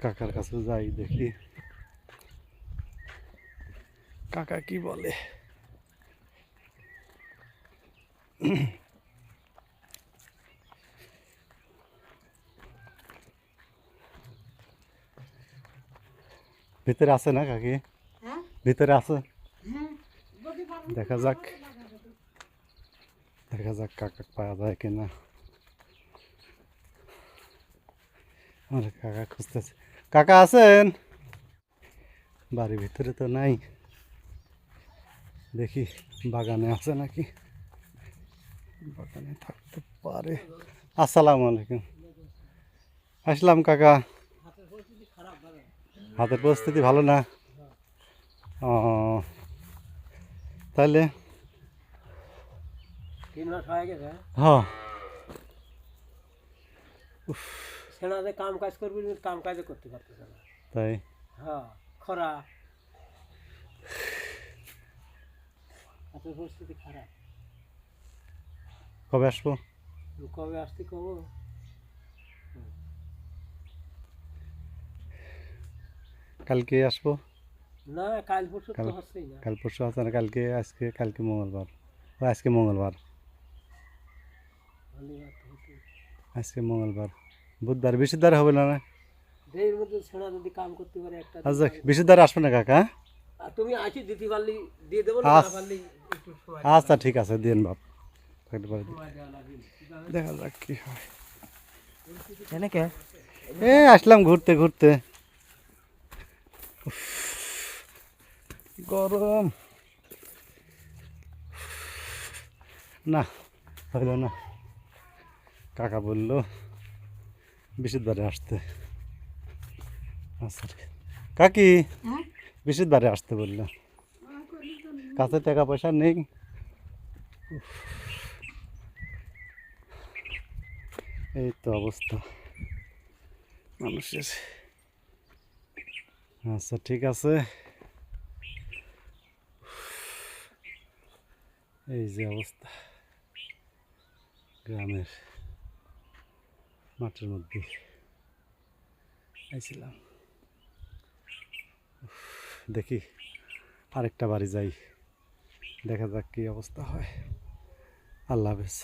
কাকার কাছে যাই দেখি কাকা কি বলে। ভিতরে আছে না কাকি? ভিতরে আছে, দেখা যাক কাকা পাওয়া যায় কিনা। কাকা খুঁজতেছে। কাকা আছেন? বাড়ির ভিতরে তো নাই, দেখি বাগানে আছে নাকি। বাগানে থাকতে পারে। আসসালামু আলাইকুম। আসলাম কাকা। হাতের পরিস্থিতি ভালো না? ও তাহলে হ্যাঁ সেনাতে কাম কাজ করবি, কাম কাজ করতে পারতেছে না। তাই? হ্যাঁ, খরা, হাতের পরিস্থিতি খারাপ। কবে আসবো? কবে আসতে কব? কালকে আসবো। না, কাল পরশু তো হচ্ছেই না। কাল পরশু আছে না, কালকে মঙ্গলবার। আজকে মঙ্গলবার, আজকে মঙ্গলবার, বুধবার, বৃহস্পতিবার হবে না? এর মধ্যে সেনা যদি কাম করতে পারে একটা। আচ্ছা বৃহস্পতিবার আসবে না কাকা? আর তুমি আসি দিতে পারলি দিয়ে দেবো, না পারলি একটু সময়। আচ্ছা ঠিক আছে, দিন বাপ। দেখা যাক কি হয়। এনেকে আসলাম ঘুরতে ঘুরতে। গরম না, হইল না। কাকা বললো বৃহস্পতিবারে আসতে। আচ্ছা কাকি, বৃহস্পতিবারে আসতে বললো। কাছে টাকা পয়সা নেই। এই তো অবস্থা মানুষের। আচ্ছা ঠিক আছে, এই যে অবস্থা গ্রামের মাঠের মধ্যে আইছিলাম। দেখি আরেকটা বাড়ি যাই, দেখা যাক কি অবস্থা হয়। আল্লাহ হাফেজ।